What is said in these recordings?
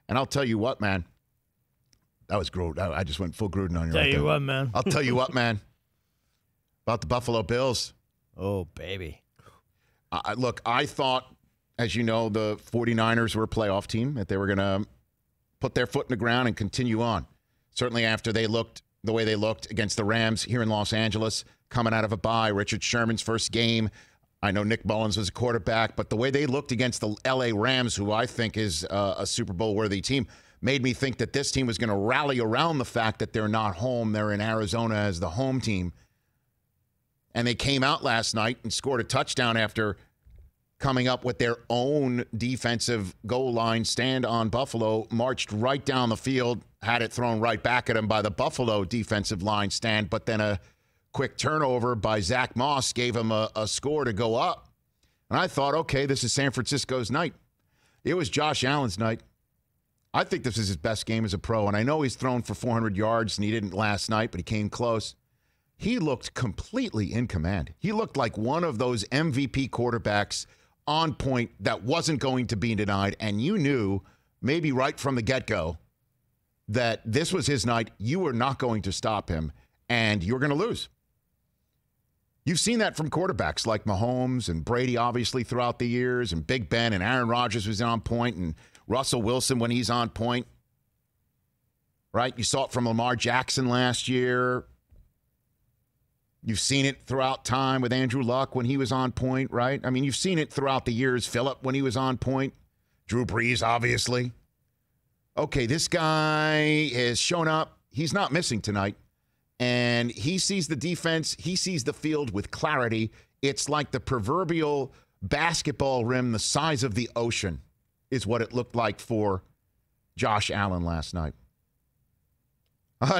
And I'll tell you what, man. That was Gruden. I just went full Gruden on you. Tell you what, man. I'll tell you what, man. About the Buffalo Bills. Oh, baby. Look, I thought, as you know, the 49ers were a playoff team, that they were going to put their foot in the ground and continue on. Certainly after they looked the way they looked against the Rams here in Los Angeles, coming out of a bye, Richard Sherman's first game. I know Nick Mullins was a quarterback, but the way they looked against the L.A. Rams, who I think is a Super Bowl-worthy team, made me think that this team was going to rally around the fact that they're not home. They're in Arizona as the home team. And they came out last night and scored a touchdown after coming up with their own defensive goal line stand on Buffalo, marched right down the field, had it thrown right back at him by the Buffalo defensive line stand, but then a quick turnover by Zach Moss gave him a score to go up. And I thought, okay, this is San Francisco's night. It was Josh Allen's night. I think this is his best game as a pro, and I know he's thrown for 400 yards, and he didn't last night, but he came close. He looked completely in command. He looked like one of those MVP quarterbacks on point that wasn't going to be denied, and you knew maybe right from the get-go that this was his night. You were not going to stop him, and you're going to lose. You've seen that from quarterbacks like Mahomes and Brady, obviously, throughout the years, and Big Ben and Aaron Rodgers was on point, and Russell Wilson when he's on point, right? You saw it from Lamar Jackson last year. You've seen it throughout time with Andrew Luck when he was on point, right? I mean, you've seen it throughout the years. Phillip when he was on point. Drew Brees, obviously. Okay, this guy has shown up. He's not missing tonight. And he sees the defense. He sees the field with clarity. It's like the proverbial basketball rim the size of the ocean is what it looked like for Josh Allen last night.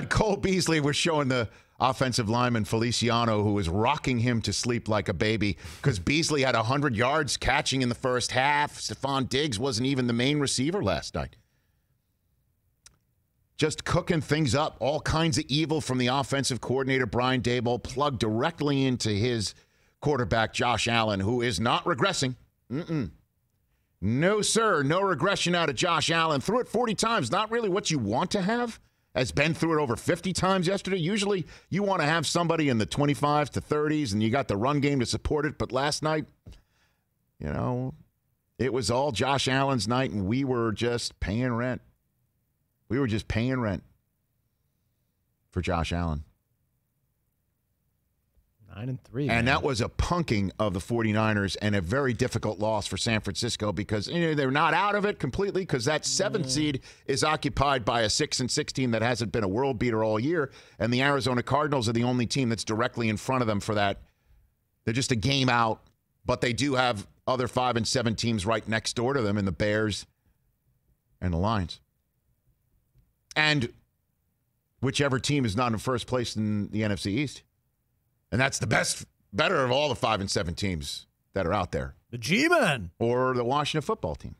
Cole Beasley was showing the offensive lineman Feliciano, who was rocking him to sleep like a baby because Beasley had 100 yards catching in the first half. Stephon Diggs wasn't even the main receiver last night. Just cooking things up. All kinds of evil from the offensive coordinator, Brian Daboll, plugged directly into his quarterback, Josh Allen, who is not regressing. No, sir. No regression out of Josh Allen. Threw it 40 times. Not really what you want to have. As Ben threw it over 50 times yesterday. Usually you want to have somebody in the 25s to 30s, and you got the run game to support it. But last night, you know, it was all Josh Allen's night, and we were just paying rent. We were just paying rent for Josh Allen. 9-3. And that was a punking of the 49ers and a very difficult loss for San Francisco because they're not out of it completely because that 7th seed is occupied by a 6-6 team that hasn't been a world beater all year. And the Arizona Cardinals are the only team that's directly in front of them for that. They're just a game out, but they do have other 5 and 7 teams right next door to them in the Bears and the Lions. And whichever team is not in first place in the NFC East. And that's the better of all the 5 and 7 teams that are out there. The G-Men. Or the Washington football team.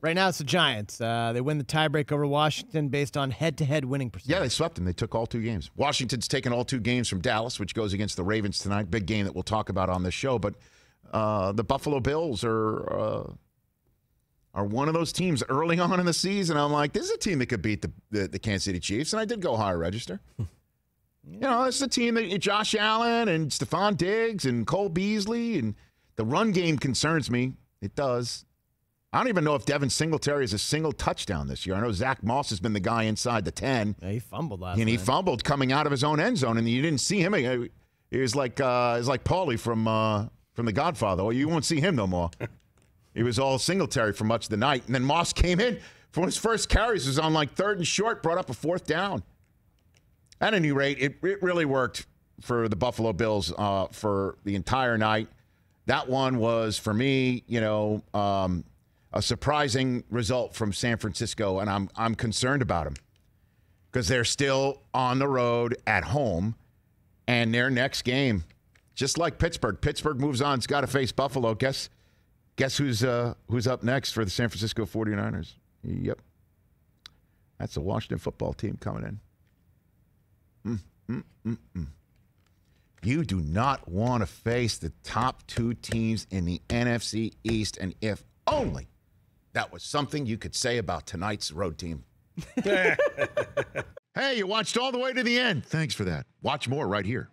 Right now it's the Giants. They win the tiebreak over Washington based on head-to-head winning percentage. Yeah, they swept them. They took all 2 games. Washington's taken all 2 games from Dallas, which goes against the Ravens tonight. Big game that we'll talk about on this show. But the Buffalo Bills are one of those teams early on in the season. I'm like, this is a team that could beat the Kansas City Chiefs. And I did go higher register. You know, it's the team that Josh Allen and Stephon Diggs and Cole Beasley, and the run game concerns me. It does. I don't even know if Devin Singletary has a single touchdown this year. I know Zach Moss has been the guy inside the 10. Yeah, he fumbled last night. And he fumbled coming out of his own end zone, and you didn't see him. It was like Paulie from The Godfather. Well, you won't see him no more. It was all Singletary for much of the night. And then Moss came in for his first carries. It was on like 3rd and short, brought up a 4th down. At any rate, it really worked for the Buffalo Bills for the entire night. That one was, for me, a surprising result from San Francisco, and I'm concerned about them because they're still on the road at home, and their next game, just like Pittsburgh moves on. It's got to face Buffalo. Guess who's up next for the San Francisco 49ers? Yep, that's the Washington football team coming in. You do not want to face the top 2 teams in the NFC East, and if only that was something you could say about tonight's road team. Hey, you watched all the way to the end. Thanks for that. Watch more right here.